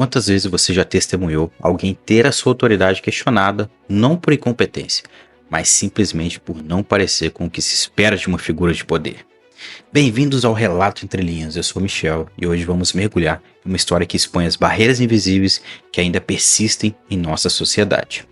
Quantas vezes você já testemunhou alguém ter a sua autoridade questionada, não por incompetência, mas simplesmente por não parecer com o que se espera de uma figura de poder? Bem-vindos ao Relato Entre Linhas, eu sou o Michel e hoje vamos mergulhar em uma história que expõe as barreiras invisíveis que ainda persistem em nossa sociedade.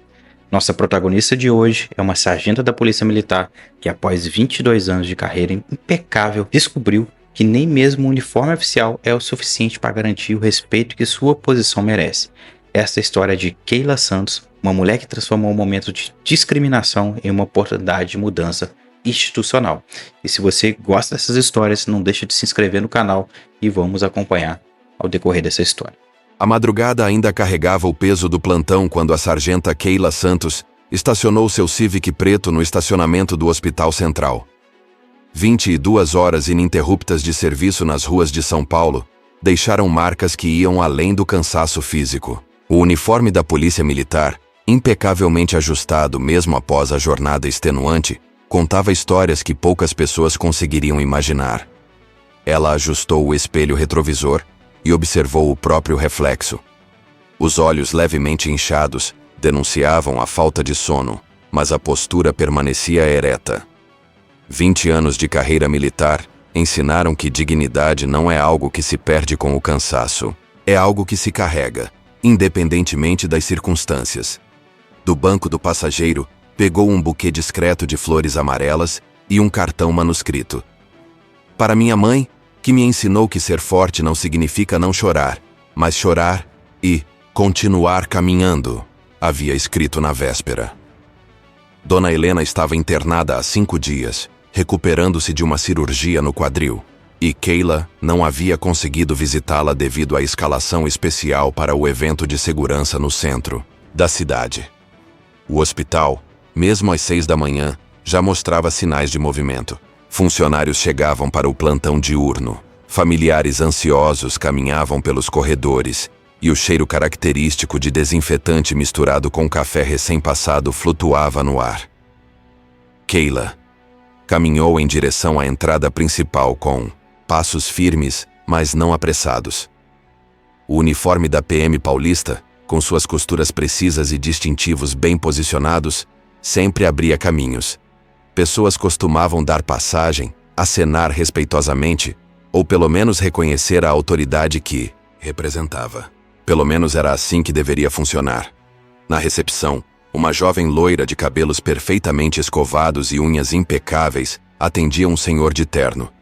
Nossa protagonista de hoje é uma sargenta da Polícia Militar que, após 22 anos de carreira impecável, descobriu que nem mesmo o uniforme oficial é o suficiente para garantir o respeito que sua posição merece. Esta é a história de Keila Santos, uma mulher que transformou um momento de discriminação em uma oportunidade de mudança institucional. E se você gosta dessas histórias, não deixe de se inscrever no canal e vamos acompanhar ao decorrer dessa história. A madrugada ainda carregava o peso do plantão quando a sargenta Keila Santos estacionou seu Civic preto no estacionamento do Hospital Central. 22 horas ininterruptas de serviço nas ruas de São Paulo deixaram marcas que iam além do cansaço físico. O uniforme da Polícia Militar, impecavelmente ajustado mesmo após a jornada extenuante, contava histórias que poucas pessoas conseguiriam imaginar. Ela ajustou o espelho retrovisor e observou o próprio reflexo. Os olhos levemente inchados denunciavam a falta de sono, mas a postura permanecia ereta. 20 anos de carreira militar ensinaram que dignidade não é algo que se perde com o cansaço, é algo que se carrega, independentemente das circunstâncias. Do banco do passageiro, pegou um buquê discreto de flores amarelas e um cartão manuscrito. Para minha mãe, que me ensinou que ser forte não significa não chorar, mas chorar e continuar caminhando, havia escrito na véspera. Dona Helena estava internada há 5 dias, recuperando-se de uma cirurgia no quadril, e Keila não havia conseguido visitá-la devido à escalação especial para o evento de segurança no centro da cidade. O hospital, mesmo às 6 da manhã, já mostrava sinais de movimento. Funcionários chegavam para o plantão diurno, familiares ansiosos caminhavam pelos corredores, e o cheiro característico de desinfetante misturado com café recém-passado flutuava no ar. Keila caminhou em direção à entrada principal com passos firmes, mas não apressados. O uniforme da PM paulista, com suas costuras precisas e distintivos bem posicionados, sempre abria caminhos. Pessoas costumavam dar passagem, acenar respeitosamente, ou pelo menos reconhecer a autoridade que representava. Pelo menos era assim que deveria funcionar. Na recepção, uma jovem loira de cabelos perfeitamente escovados e unhas impecáveis atendia um senhor de terno.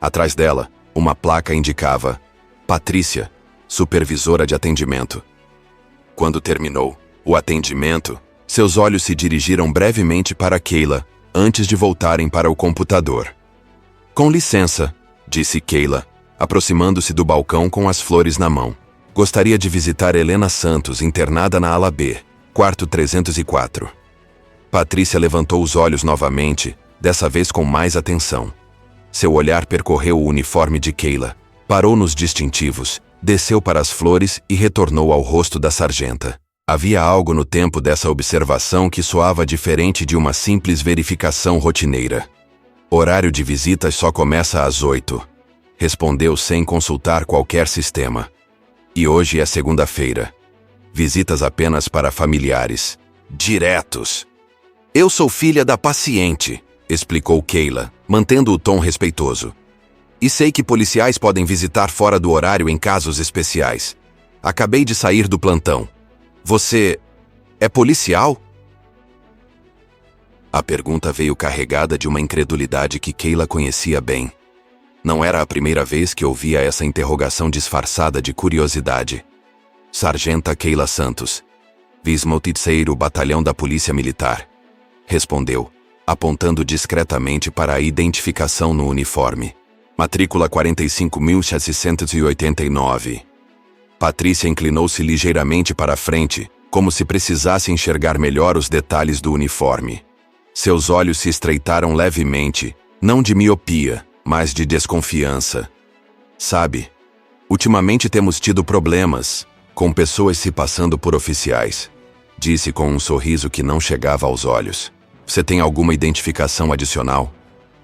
Atrás dela, uma placa indicava Patrícia, supervisora de atendimento. Quando terminou o atendimento, seus olhos se dirigiram brevemente para Keila, antes de voltarem para o computador. Com licença, disse Keila, aproximando-se do balcão com as flores na mão. Gostaria de visitar Helena Santos, internada na ala B, quarto 304. Patrícia levantou os olhos novamente, dessa vez com mais atenção. Seu olhar percorreu o uniforme de Keila, parou nos distintivos, desceu para as flores e retornou ao rosto da sargenta. Havia algo no tempo dessa observação que soava diferente de uma simples verificação rotineira. Horário de visitas só começa às 8. Respondeu sem consultar qualquer sistema. E hoje é segunda-feira. Visitas apenas para familiares. Diretos. Eu sou filha da paciente, explicou Keila, mantendo o tom respeitoso. E sei que policiais podem visitar fora do horário em casos especiais. Acabei de sair do plantão. Você é policial? A pergunta veio carregada de uma incredulidade que Keila conhecia bem. Não era a primeira vez que ouvia essa interrogação disfarçada de curiosidade. Sargenta Keila Santos, 23º Batalhão da Polícia Militar, respondeu, apontando discretamente para a identificação no uniforme. Matrícula 45.789. Patrícia inclinou-se ligeiramente para a frente, como se precisasse enxergar melhor os detalhes do uniforme. Seus olhos se estreitaram levemente, não de miopia, mas de desconfiança. Sabe, ultimamente temos tido problemas com pessoas se passando por oficiais, disse com um sorriso que não chegava aos olhos. Você tem alguma identificação adicional?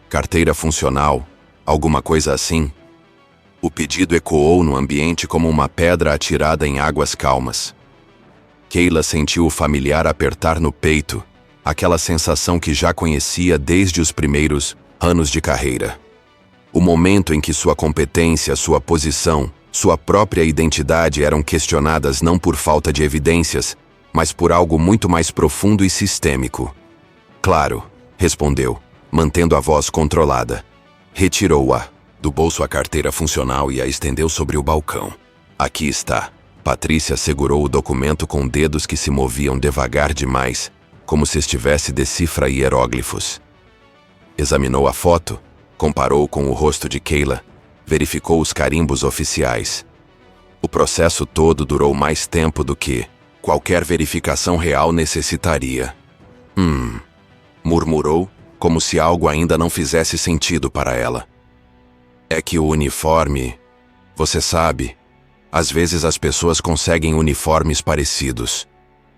Carteira funcional? Alguma coisa assim? O pedido ecoou no ambiente como uma pedra atirada em águas calmas. Kayla sentiu o familiar apertar no peito, aquela sensação que já conhecia desde os primeiros anos de carreira. O momento em que sua competência, sua posição, sua própria identidade eram questionadas não por falta de evidências, mas por algo muito mais profundo e sistêmico. Claro, respondeu, mantendo a voz controlada. Retirou-a do bolso a carteira funcional e a estendeu sobre o balcão. Aqui está. Patrícia segurou o documento com dedos que se moviam devagar demais, como se estivesse de cifra hieróglifos. Examinou a foto, comparou com o rosto de Kayla, verificou os carimbos oficiais. O processo todo durou mais tempo do que qualquer verificação real necessitaria. Murmurou, como se algo ainda não fizesse sentido para ela. É que o uniforme... Você sabe, às vezes as pessoas conseguem uniformes parecidos.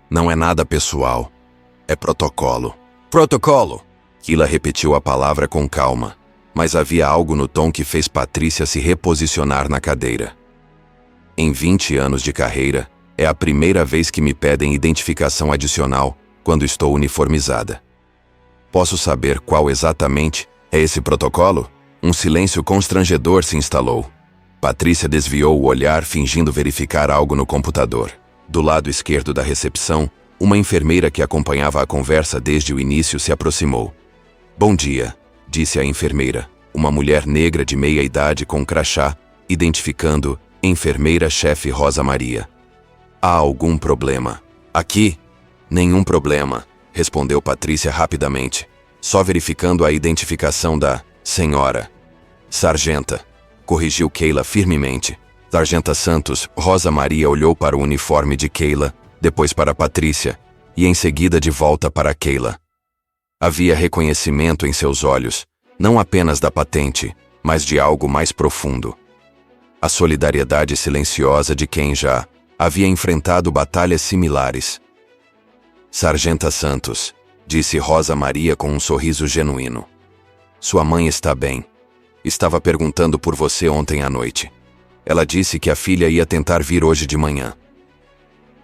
Não é nada pessoal. É protocolo. Protocolo! Kayla repetiu a palavra com calma, mas havia algo no tom que fez Patrícia se reposicionar na cadeira. Em 20 anos de carreira, é a primeira vez que me pedem identificação adicional quando estou uniformizada. Posso saber qual exatamente é esse protocolo? Um silêncio constrangedor se instalou. Patrícia desviou o olhar fingindo verificar algo no computador. Do lado esquerdo da recepção, uma enfermeira que acompanhava a conversa desde o início se aproximou. Bom dia, disse a enfermeira, uma mulher negra de meia idade com crachá, identificando enfermeira-chefe Rosa Maria. Há algum problema? Aqui? Nenhum problema, respondeu Patrícia rapidamente, só verificando a identificação da senhora. Sargenta, corrigiu Kayla firmemente. Sargenta Santos, Rosa Maria olhou para o uniforme de Kayla, depois para Patrícia, e em seguida de volta para Kayla. Havia reconhecimento em seus olhos, não apenas da patente, mas de algo mais profundo. A solidariedade silenciosa de quem já havia enfrentado batalhas similares. Sargenta Santos, disse Rosa Maria com um sorriso genuíno. Sua mãe está bem. Estava perguntando por você ontem à noite. Ela disse que a filha ia tentar vir hoje de manhã.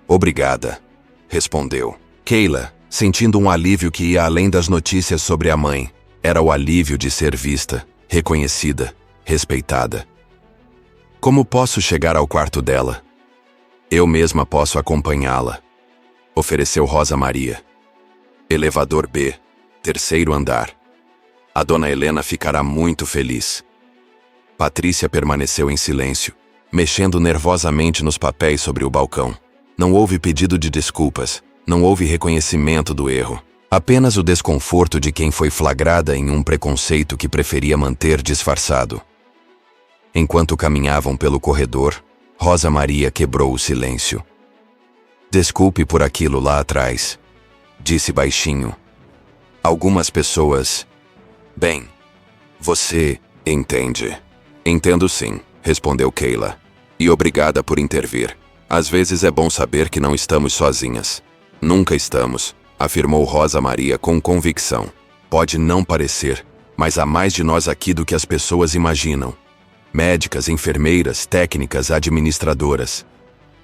Obrigada, respondeu. Kayla, sentindo um alívio que ia além das notícias sobre a mãe. Era o alívio de ser vista, reconhecida, respeitada. Como posso chegar ao quarto dela? Eu mesma posso acompanhá-la, ofereceu Rosa Maria. Elevador B, 3º andar. A dona Helena ficará muito feliz. Patrícia permaneceu em silêncio, mexendo nervosamente nos papéis sobre o balcão. Não houve pedido de desculpas, não houve reconhecimento do erro. Apenas o desconforto de quem foi flagrada em um preconceito que preferia manter disfarçado. Enquanto caminhavam pelo corredor, Rosa Maria quebrou o silêncio. Desculpe por aquilo lá atrás, disse baixinho. Algumas pessoas... Bem, você entende. Entendo sim, respondeu Kayla. E obrigada por intervir. Às vezes é bom saber que não estamos sozinhas. Nunca estamos, afirmou Rosa Maria com convicção. Pode não parecer, mas há mais de nós aqui do que as pessoas imaginam. Médicas, enfermeiras, técnicas, administradoras.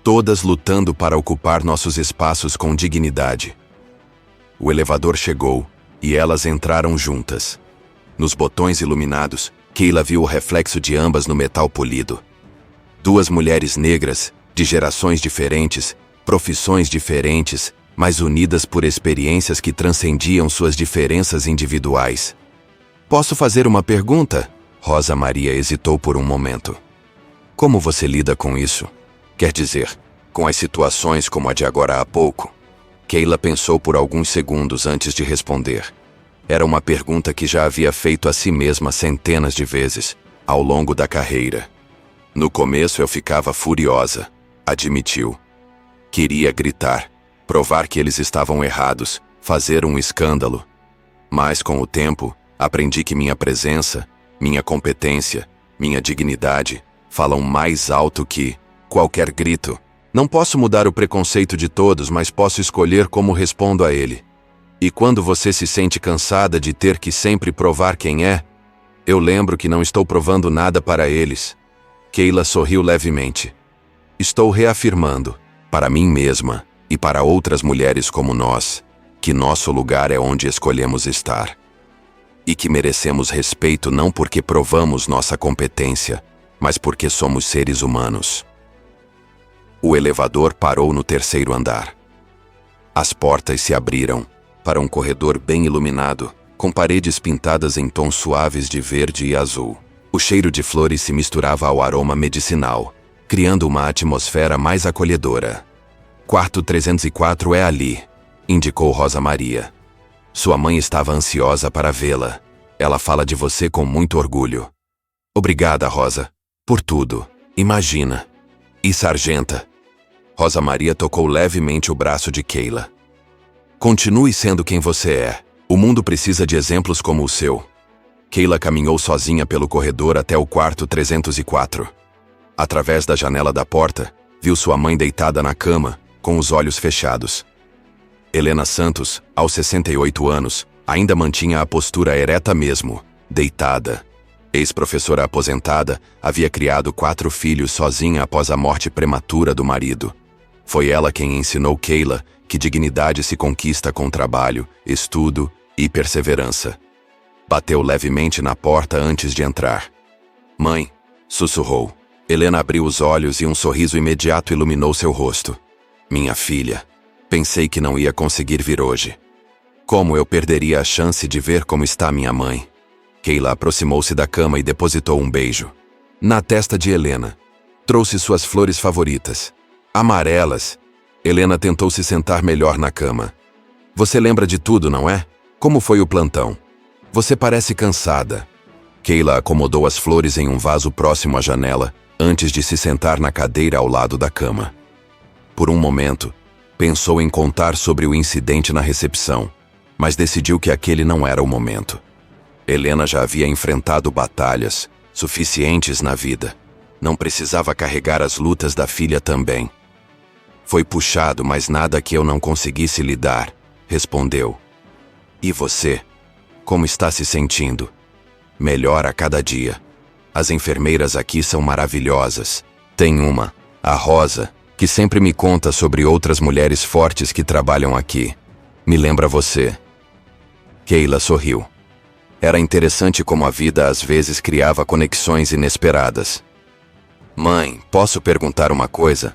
Todas lutando para ocupar nossos espaços com dignidade. O elevador chegou, e elas entraram juntas. Nos botões iluminados, Kayla viu o reflexo de ambas no metal polido. Duas mulheres negras, de gerações diferentes, profissões diferentes, mas unidas por experiências que transcendiam suas diferenças individuais. Posso fazer uma pergunta? Rosa Maria hesitou por um momento. Como você lida com isso? Quer dizer, com as situações como a de agora há pouco? Kayla pensou por alguns segundos antes de responder. Era uma pergunta que já havia feito a si mesma centenas de vezes, ao longo da carreira. No começo eu ficava furiosa, admitiu. Queria gritar, provar que eles estavam errados, fazer um escândalo. Mas com o tempo, aprendi que minha presença, minha competência, minha dignidade, falam mais alto que qualquer grito. Não posso mudar o preconceito de todos, mas posso escolher como respondo a ele. E quando você se sente cansada de ter que sempre provar quem é, eu lembro que não estou provando nada para eles. Keila sorriu levemente. Estou reafirmando, para mim mesma e para outras mulheres como nós, que nosso lugar é onde escolhemos estar. E que merecemos respeito não porque provamos nossa competência, mas porque somos seres humanos. O elevador parou no 3º andar. As portas se abriram para um corredor bem iluminado, com paredes pintadas em tons suaves de verde e azul. O cheiro de flores se misturava ao aroma medicinal, criando uma atmosfera mais acolhedora. Quarto 304 é ali, indicou Rosa Maria. Sua mãe estava ansiosa para vê-la. Ela fala de você com muito orgulho. Obrigada, Rosa, por tudo. Imagina. E sargenta? Rosa Maria tocou levemente o braço de Keila. Continue sendo quem você é. O mundo precisa de exemplos como o seu. Keila caminhou sozinha pelo corredor até o quarto 304. Através da janela da porta, viu sua mãe deitada na cama, com os olhos fechados. Helena Santos, aos 68 anos, ainda mantinha a postura ereta mesmo, deitada. Ex-professora aposentada, havia criado 4 filhos sozinha após a morte prematura do marido. Foi ela quem ensinou Keila que dignidade se conquista com trabalho, estudo e perseverança. Bateu levemente na porta antes de entrar. Mãe, sussurrou. Helena abriu os olhos e um sorriso imediato iluminou seu rosto. Minha filha, pensei que não ia conseguir vir hoje. Como eu perderia a chance de ver como está minha mãe? Keila aproximou-se da cama e depositou um beijo na testa de Helena. Trouxe suas flores favoritas. Amarelas. Helena tentou se sentar melhor na cama. Você lembra de tudo, não é? Como foi o plantão? Você parece cansada. Keila acomodou as flores em um vaso próximo à janela, antes de se sentar na cadeira ao lado da cama. Por um momento, pensou em contar sobre o incidente na recepção, mas decidiu que aquele não era o momento. Helena já havia enfrentado batalhas suficientes na vida. Não precisava carregar as lutas da filha também. Foi puxado, mas nada que eu não conseguisse lidar, respondeu. E você? Como está se sentindo? Melhor a cada dia. As enfermeiras aqui são maravilhosas. Tem uma, a Rosa, que sempre me conta sobre outras mulheres fortes que trabalham aqui. Me lembra você. Keila sorriu. Era interessante como a vida às vezes criava conexões inesperadas. Mãe, posso perguntar uma coisa?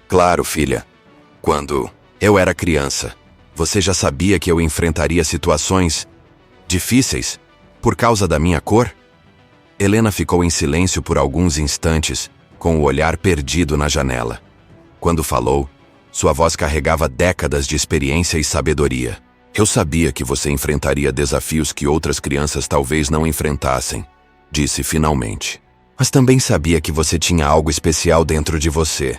Claro, filha. Quando eu era criança, você já sabia que eu enfrentaria situações difíceis por causa da minha cor? Helena ficou em silêncio por alguns instantes, com o olhar perdido na janela. Quando falou, sua voz carregava décadas de experiência e sabedoria. Eu sabia que você enfrentaria desafios que outras crianças talvez não enfrentassem, disse finalmente. Mas também sabia que você tinha algo especial dentro de você.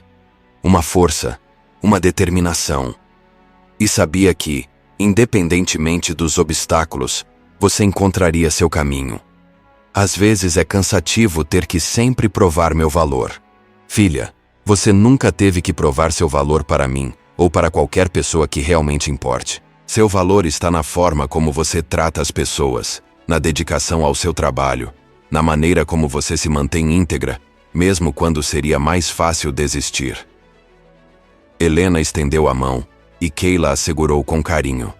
Uma força, uma determinação. E sabia que, independentemente dos obstáculos, você encontraria seu caminho. Às vezes é cansativo ter que sempre provar meu valor. Filha, você nunca teve que provar seu valor para mim, ou para qualquer pessoa que realmente importe. Seu valor está na forma como você trata as pessoas, na dedicação ao seu trabalho, na maneira como você se mantém íntegra, mesmo quando seria mais fácil desistir. Helena estendeu a mão, e Keila a segurou com carinho.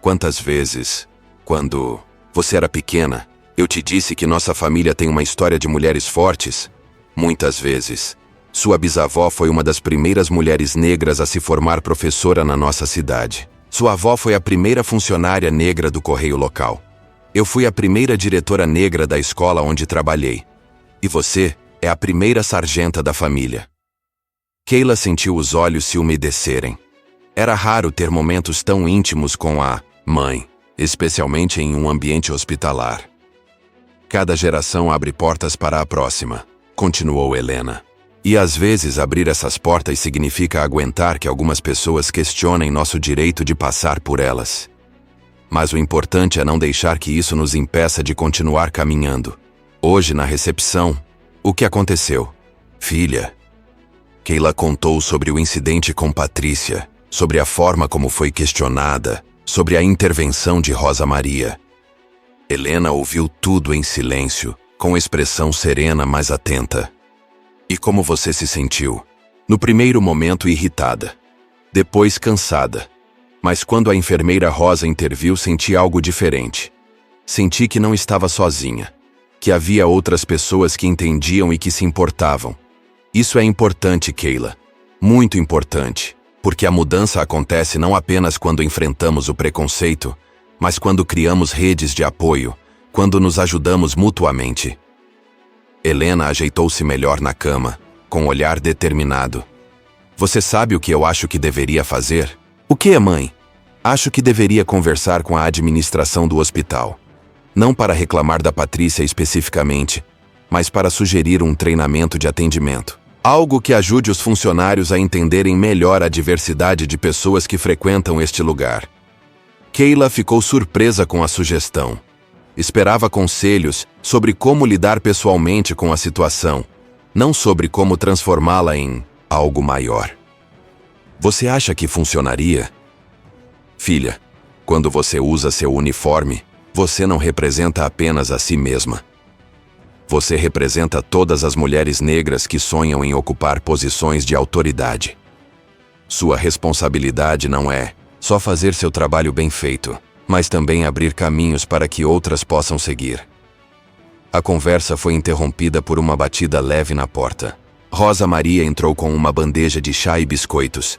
Quantas vezes, quando você era pequena, eu te disse que nossa família tem uma história de mulheres fortes? Muitas vezes. Sua bisavó foi uma das primeiras mulheres negras a se formar professora na nossa cidade. Sua avó foi a primeira funcionária negra do correio local. Eu fui a primeira diretora negra da escola onde trabalhei. E você é a primeira sargenta da família. Keila sentiu os olhos se umedecerem. Era raro ter momentos tão íntimos com a mãe, especialmente em um ambiente hospitalar. Cada geração abre portas para a próxima, continuou Helena. E às vezes abrir essas portas significa aguentar que algumas pessoas questionem nosso direito de passar por elas. Mas o importante é não deixar que isso nos impeça de continuar caminhando. Hoje, na recepção, o que aconteceu? Filha. Keila contou sobre o incidente com Patrícia, sobre a forma como foi questionada, sobre a intervenção de Rosa Maria. Helena ouviu tudo em silêncio, com expressão serena mas atenta. E como você se sentiu? No primeiro momento, irritada. Depois, cansada. Mas quando a enfermeira Rosa interviu, senti algo diferente. Senti que não estava sozinha. Que havia outras pessoas que entendiam e que se importavam. Isso é importante, Kayla. Muito importante. Porque a mudança acontece não apenas quando enfrentamos o preconceito, mas quando criamos redes de apoio, quando nos ajudamos mutuamente. Helena ajeitou-se melhor na cama, com um olhar determinado. Você sabe o que eu acho que deveria fazer? O que, mãe? Acho que deveria conversar com a administração do hospital. Não para reclamar da Patrícia especificamente, mas para sugerir um treinamento de atendimento. Algo que ajude os funcionários a entenderem melhor a diversidade de pessoas que frequentam este lugar. Kayla ficou surpresa com a sugestão. Esperava conselhos sobre como lidar pessoalmente com a situação, não sobre como transformá-la em algo maior. Você acha que funcionaria? Filha, quando você usa seu uniforme, você não representa apenas a si mesma. Você representa todas as mulheres negras que sonham em ocupar posições de autoridade. Sua responsabilidade não é só fazer seu trabalho bem feito, mas também abrir caminhos para que outras possam seguir. A conversa foi interrompida por uma batida leve na porta. Rosa Maria entrou com uma bandeja de chá e biscoitos.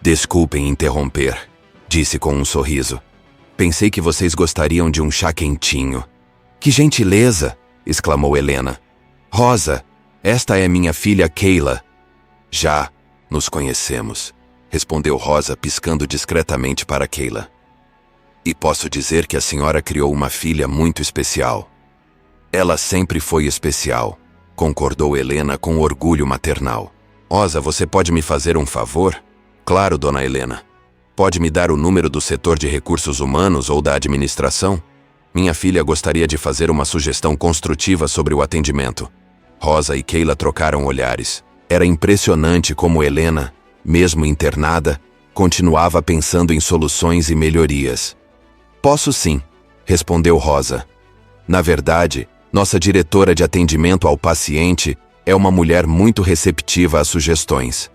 Desculpem interromper, disse com um sorriso. Pensei que vocês gostariam de um chá quentinho. Que gentileza! Exclamou Helena. Rosa, esta é minha filha Kayla. Já nos conhecemos, respondeu Rosa piscando discretamente para Kayla. E posso dizer que a senhora criou uma filha muito especial. Ela sempre foi especial, concordou Helena com orgulho maternal. Rosa, você pode me fazer um favor? Claro, dona Helena. Pode me dar o número do setor de recursos humanos ou da administração? Minha filha gostaria de fazer uma sugestão construtiva sobre o atendimento. Rosa e Kayla trocaram olhares. Era impressionante como Helena, mesmo internada, continuava pensando em soluções e melhorias. Posso sim, respondeu Rosa. Na verdade, nossa diretora de atendimento ao paciente é uma mulher muito receptiva a sugestões.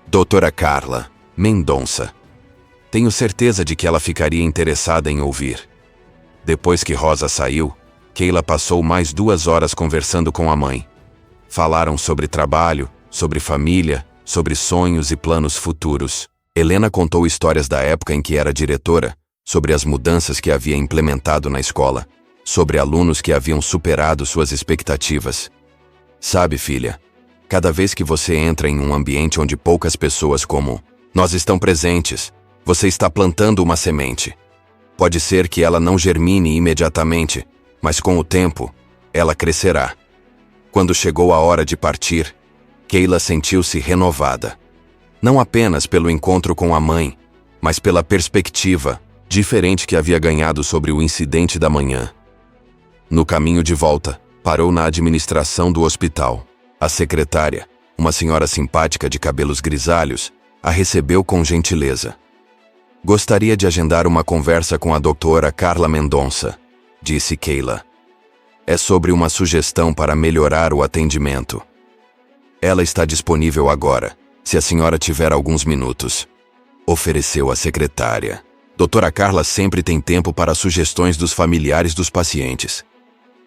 Doutora Carla Mendonça. Tenho certeza de que ela ficaria interessada em ouvir. Depois que Rosa saiu, Kayla passou mais 2 horas conversando com a mãe. Falaram sobre trabalho, sobre família, sobre sonhos e planos futuros. Helena contou histórias da época em que era diretora, sobre as mudanças que havia implementado na escola, sobre alunos que haviam superado suas expectativas. Sabe, filha, cada vez que você entra em um ambiente onde poucas pessoas como nós estão presentes, você está plantando uma semente. Pode ser que ela não germine imediatamente, mas com o tempo, ela crescerá. Quando chegou a hora de partir, Kayla sentiu-se renovada. Não apenas pelo encontro com a mãe, mas pela perspectiva diferente que havia ganhado sobre o incidente da manhã. No caminho de volta, parou na administração do hospital. A secretária, uma senhora simpática de cabelos grisalhos, a recebeu com gentileza. Gostaria de agendar uma conversa com a doutora Carla Mendonça, disse Kayla. É sobre uma sugestão para melhorar o atendimento. Ela está disponível agora, se a senhora tiver alguns minutos. Ofereceu a secretária. Doutora Carla sempre tem tempo para sugestões dos familiares dos pacientes.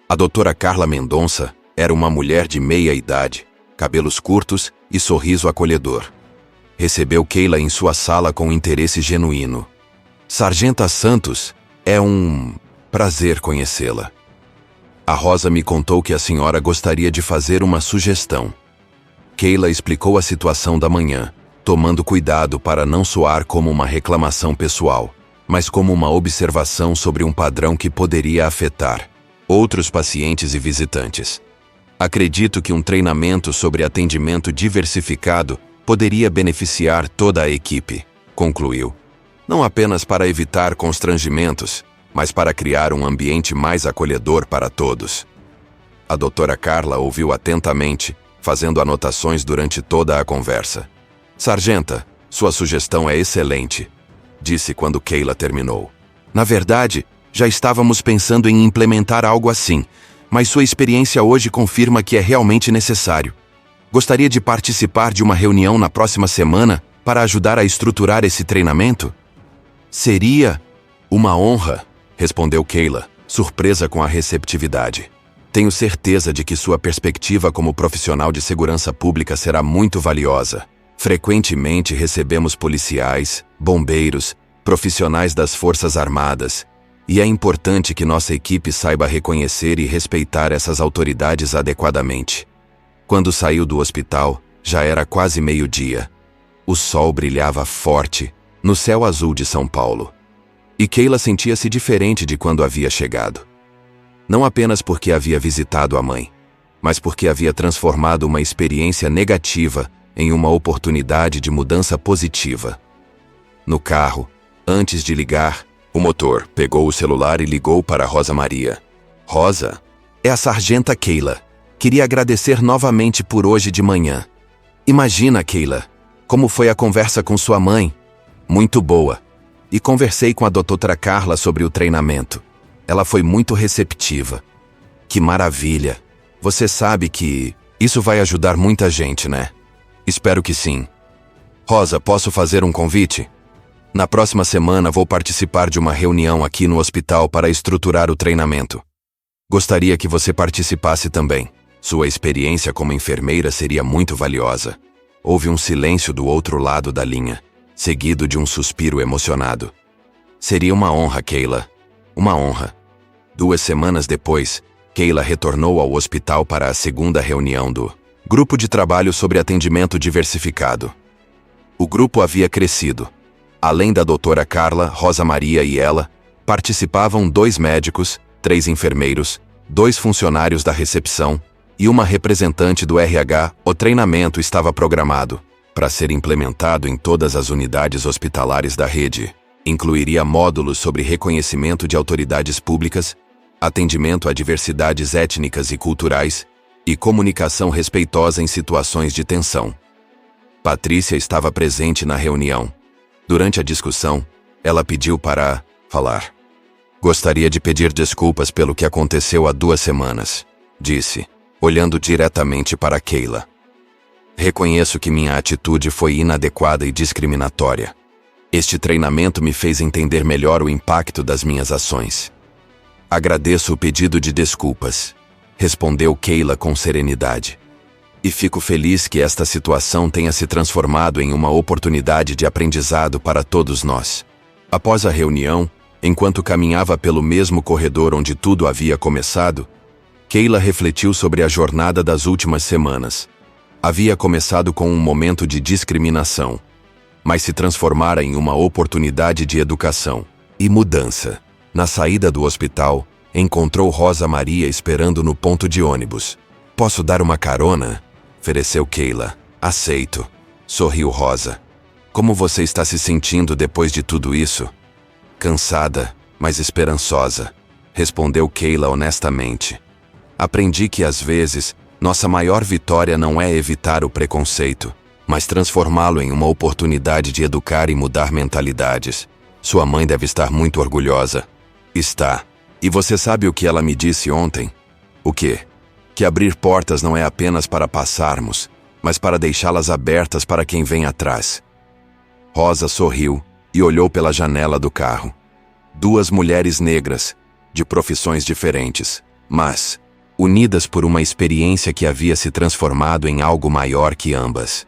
A doutora Carla Mendonça era uma mulher de meia idade, cabelos curtos e sorriso acolhedor. Recebeu Kayla em sua sala com interesse genuíno. Sargenta Santos, é um prazer conhecê-la. A Rosa me contou que a senhora gostaria de fazer uma sugestão. Kayla explicou a situação da manhã, tomando cuidado para não soar como uma reclamação pessoal, mas como uma observação sobre um padrão que poderia afetar outros pacientes e visitantes. Acredito que um treinamento sobre atendimento diversificado poderia beneficiar toda a equipe, concluiu. Não apenas para evitar constrangimentos, mas para criar um ambiente mais acolhedor para todos. A doutora Carla ouviu atentamente, fazendo anotações durante toda a conversa. Sargenta, sua sugestão é excelente, disse quando Kayla terminou. Na verdade, já estávamos pensando em implementar algo assim, mas sua experiência hoje confirma que é realmente necessário. Gostaria de participar de uma reunião na próxima semana para ajudar a estruturar esse treinamento? Seria uma honra, respondeu Kayla, surpresa com a receptividade. Tenho certeza de que sua perspectiva como profissional de segurança pública será muito valiosa. Frequentemente recebemos policiais, bombeiros, profissionais das Forças Armadas, e é importante que nossa equipe saiba reconhecer e respeitar essas autoridades adequadamente. Quando saiu do hospital, já era quase meio-dia. O sol brilhava forte no céu azul de São Paulo. E Kayla sentia-se diferente de quando havia chegado. Não apenas porque havia visitado a mãe, mas porque havia transformado uma experiência negativa em uma oportunidade de mudança positiva. No carro, antes de ligar, o motor pegou o celular e ligou para Rosa Maria. Rosa, é a sargenta Kayla. Queria agradecer novamente por hoje de manhã. Imagina, Kayla, como foi a conversa com sua mãe? Muito boa. E conversei com a doutora Carla sobre o treinamento. Ela foi muito receptiva. Que maravilha. Você sabe que isso vai ajudar muita gente, né? Espero que sim. Rosa, posso fazer um convite? Na próxima semana vou participar de uma reunião aqui no hospital para estruturar o treinamento. Gostaria que você participasse também. Sua experiência como enfermeira seria muito valiosa. Houve um silêncio do outro lado da linha, seguido de um suspiro emocionado. Seria uma honra, Kayla. Uma honra. 2 semanas depois, Kayla retornou ao hospital para a segunda reunião do Grupo de Trabalho sobre Atendimento Diversificado. O grupo havia crescido. Além da doutora Carla, Rosa Maria e ela, participavam 2 médicos, 3 enfermeiros, 2 funcionários da recepção e uma representante do RH. O treinamento estava programado para ser implementado em todas as unidades hospitalares da rede. Incluiria módulos sobre reconhecimento de autoridades públicas, atendimento a diversidades étnicas e culturais e comunicação respeitosa em situações de tensão. Patrícia estava presente na reunião. Durante a discussão, ela pediu para falar. Gostaria de pedir desculpas pelo que aconteceu há 2 semanas, disse, olhando diretamente para Kayla. Reconheço que minha atitude foi inadequada e discriminatória. Este treinamento me fez entender melhor o impacto das minhas ações. Agradeço o pedido de desculpas, respondeu Kayla com serenidade. E fico feliz que esta situação tenha se transformado em uma oportunidade de aprendizado para todos nós. Após a reunião, enquanto caminhava pelo mesmo corredor onde tudo havia começado, Kayla refletiu sobre a jornada das últimas semanas. Havia começado com um momento de discriminação, mas se transformara em uma oportunidade de educação e mudança. Na saída do hospital, encontrou Rosa Maria esperando no ponto de ônibus. Posso dar uma carona? Ofereceu Kayla. Aceito. Sorriu Rosa. Como você está se sentindo depois de tudo isso? Cansada, mas esperançosa, respondeu Kayla honestamente. Aprendi que às vezes, nossa maior vitória não é evitar o preconceito, mas transformá-lo em uma oportunidade de educar e mudar mentalidades. Sua mãe deve estar muito orgulhosa. Está. E você sabe o que ela me disse ontem? O quê? Que abrir portas não é apenas para passarmos, mas para deixá-las abertas para quem vem atrás. Rosa sorriu e olhou pela janela do carro. 2 mulheres negras, de profissões diferentes, mas unidas por uma experiência que havia se transformado em algo maior que ambas.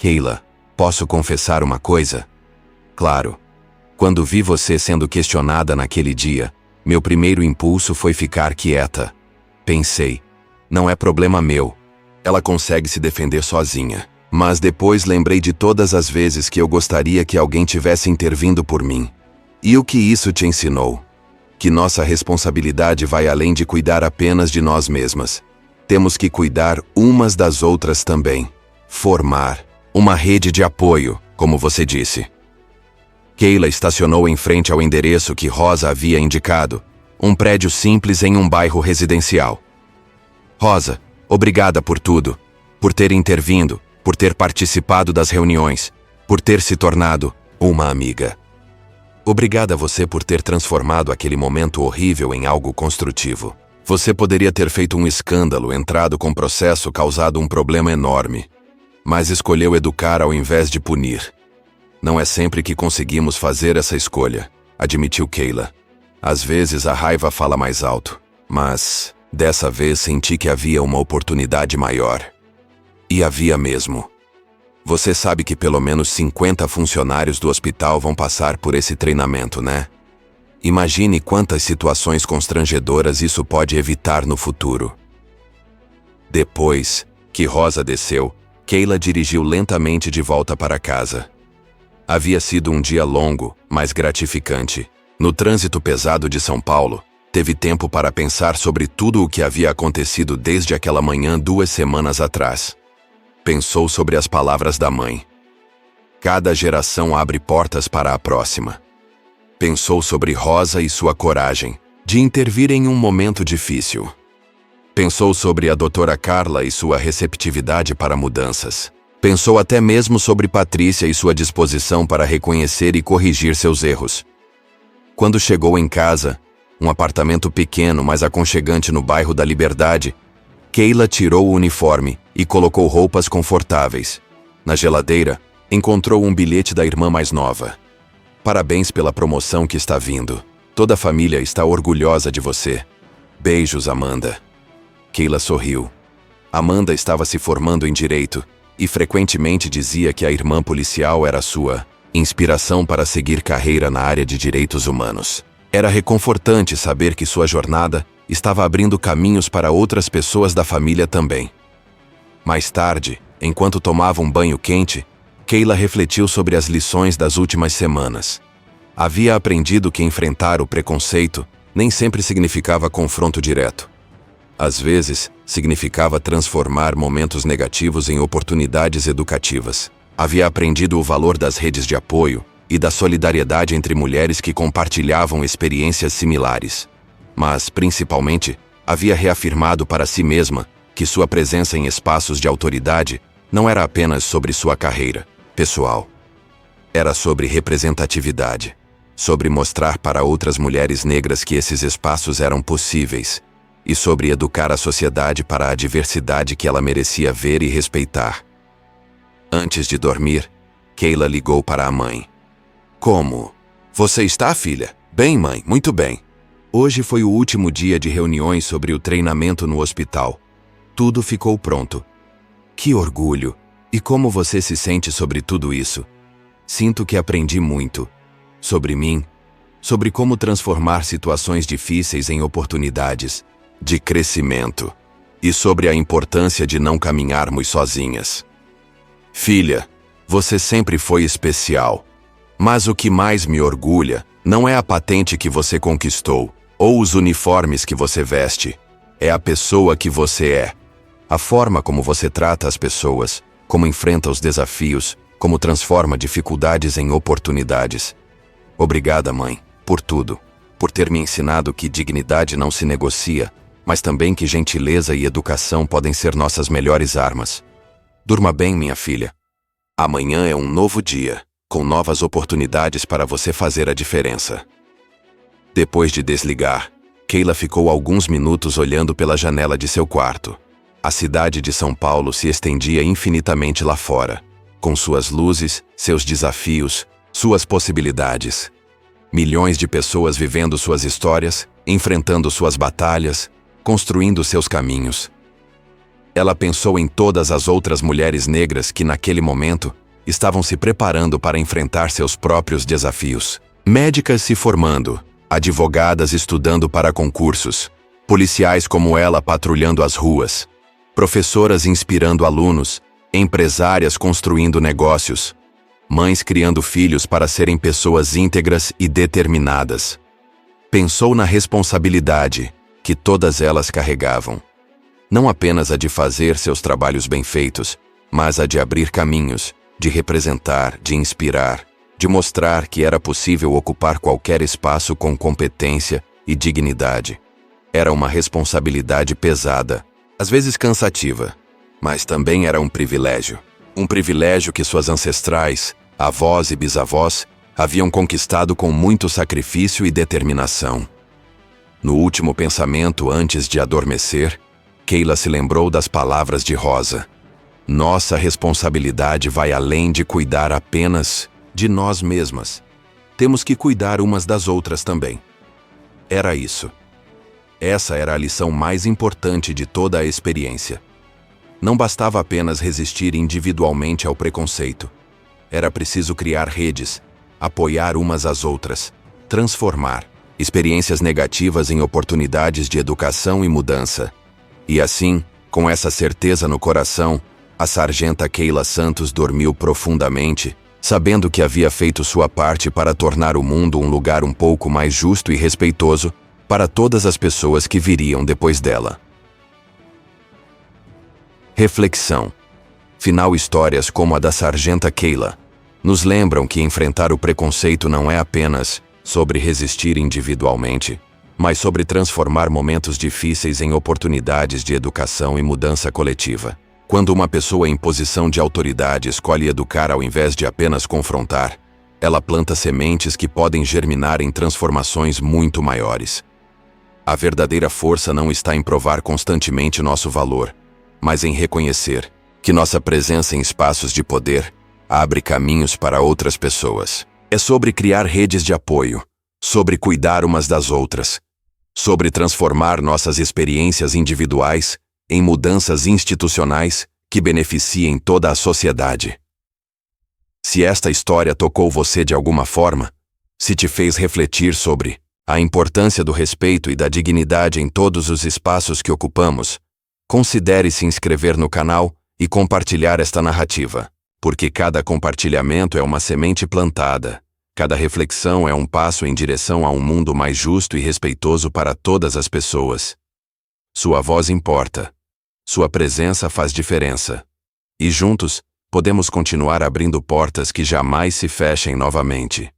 Kayla, posso confessar uma coisa? Claro. Quando vi você sendo questionada naquele dia, meu primeiro impulso foi ficar quieta. Pensei, não é problema meu. Ela consegue se defender sozinha. Mas depois lembrei de todas as vezes que eu gostaria que alguém tivesse intervindo por mim. E o que isso te ensinou? Que nossa responsabilidade vai além de cuidar apenas de nós mesmas. Temos que cuidar umas das outras também. Formar uma rede de apoio, como você disse. Kayla estacionou em frente ao endereço que Rosa havia indicado, um prédio simples em um bairro residencial. Rosa, obrigada por tudo, por ter intervindo, por ter participado das reuniões, por ter se tornado uma amiga. Obrigada a você por ter transformado aquele momento horrível em algo construtivo. Você poderia ter feito um escândalo, entrado com processo, causado um problema enorme. Mas escolheu educar ao invés de punir. Não é sempre que conseguimos fazer essa escolha, admitiu Kayla. Às vezes a raiva fala mais alto, mas dessa vez senti que havia uma oportunidade maior. E havia mesmo. Você sabe que pelo menos 50 funcionários do hospital vão passar por esse treinamento, né? Imagine quantas situações constrangedoras isso pode evitar no futuro. Depois que Rosa desceu, Kayla dirigiu lentamente de volta para casa. Havia sido um dia longo, mas gratificante. No trânsito pesado de São Paulo, teve tempo para pensar sobre tudo o que havia acontecido desde aquela manhã 2 semanas atrás. Pensou sobre as palavras da mãe. Cada geração abre portas para a próxima. Pensou sobre Rosa e sua coragem de intervir em um momento difícil. Pensou sobre a doutora Carla e sua receptividade para mudanças. Pensou até mesmo sobre Patrícia e sua disposição para reconhecer e corrigir seus erros. Quando chegou em casa, um apartamento pequeno, mas aconchegante no bairro da Liberdade, Kayla tirou o uniforme e colocou roupas confortáveis. Na geladeira, encontrou um bilhete da irmã mais nova. Parabéns pela promoção que está vindo. Toda a família está orgulhosa de você. Beijos, Amanda. Kayla sorriu. Amanda estava se formando em direito e frequentemente dizia que a irmã policial era sua inspiração para seguir carreira na área de direitos humanos. Era reconfortante saber que sua jornada estava abrindo caminhos para outras pessoas da família também. Mais tarde, enquanto tomava um banho quente, Kayla refletiu sobre as lições das últimas semanas. Havia aprendido que enfrentar o preconceito nem sempre significava confronto direto. Às vezes, significava transformar momentos negativos em oportunidades educativas. Havia aprendido o valor das redes de apoio e da solidariedade entre mulheres que compartilhavam experiências similares. Mas, principalmente, havia reafirmado para si mesma que sua presença em espaços de autoridade não era apenas sobre sua carreira pessoal. Era sobre representatividade, sobre mostrar para outras mulheres negras que esses espaços eram possíveis, e sobre educar a sociedade para a diversidade que ela merecia ver e respeitar. Antes de dormir, Kayla ligou para a mãe. Como? Você está, filha? Bem, mãe, muito bem. Hoje foi o último dia de reuniões sobre o treinamento no hospital. Tudo ficou pronto. Que orgulho! E como você se sente sobre tudo isso? Sinto que aprendi muito. Sobre mim, sobre como transformar situações difíceis em oportunidades de crescimento e sobre a importância de não caminharmos sozinhas. Filha, você sempre foi especial. Mas o que mais me orgulha não é a patente que você conquistou ou os uniformes que você veste. É a pessoa que você é. A forma como você trata as pessoas, como enfrenta os desafios, como transforma dificuldades em oportunidades. Obrigada, mãe, por tudo. Por ter me ensinado que dignidade não se negocia, mas também que gentileza e educação podem ser nossas melhores armas. Durma bem, minha filha. Amanhã é um novo dia, com novas oportunidades para você fazer a diferença. Depois de desligar, Kayla ficou alguns minutos olhando pela janela de seu quarto. A cidade de São Paulo se estendia infinitamente lá fora, com suas luzes, seus desafios, suas possibilidades. Milhões de pessoas vivendo suas histórias, enfrentando suas batalhas, construindo seus caminhos. Ela pensou em todas as outras mulheres negras que, naquele momento, estavam se preparando para enfrentar seus próprios desafios. Médicas se formando, advogadas estudando para concursos, policiais como ela patrulhando as ruas, professoras inspirando alunos, empresárias construindo negócios, mães criando filhos para serem pessoas íntegras e determinadas. Pensou na responsabilidade que todas elas carregavam. Não apenas a de fazer seus trabalhos bem feitos, mas a de abrir caminhos, de representar, de inspirar, de mostrar que era possível ocupar qualquer espaço com competência e dignidade. Era uma responsabilidade pesada, às vezes cansativa, mas também era um privilégio. Um privilégio que suas ancestrais, avós e bisavós, haviam conquistado com muito sacrifício e determinação. No último pensamento antes de adormecer, Kayla se lembrou das palavras de Rosa. Nossa responsabilidade vai além de cuidar apenas de nós mesmas. Temos que cuidar umas das outras também. Era isso. Essa era a lição mais importante de toda a experiência. Não bastava apenas resistir individualmente ao preconceito. Era preciso criar redes, apoiar umas às outras, transformar experiências negativas em oportunidades de educação e mudança. E assim, com essa certeza no coração, a sargenta Kayla Santos dormiu profundamente, sabendo que havia feito sua parte para tornar o mundo um lugar um pouco mais justo e respeitoso para todas as pessoas que viriam depois dela. Reflexão. Final. Histórias como a da sargenta Kayla nos lembram que enfrentar o preconceito não é apenas sobre resistir individualmente, mas sobre transformar momentos difíceis em oportunidades de educação e mudança coletiva. Quando uma pessoa em posição de autoridade escolhe educar ao invés de apenas confrontar, ela planta sementes que podem germinar em transformações muito maiores. A verdadeira força não está em provar constantemente nosso valor, mas em reconhecer que nossa presença em espaços de poder abre caminhos para outras pessoas. É sobre criar redes de apoio, sobre cuidar umas das outras, sobre transformar nossas experiências individuais em mudanças institucionais que beneficiem toda a sociedade. Se esta história tocou você de alguma forma, se te fez refletir sobre a importância do respeito e da dignidade em todos os espaços que ocupamos, considere se inscrever no canal e compartilhar esta narrativa, porque cada compartilhamento é uma semente plantada, cada reflexão é um passo em direção a um mundo mais justo e respeitoso para todas as pessoas. Sua voz importa. Sua presença faz diferença. E juntos, podemos continuar abrindo portas que jamais se fechem novamente.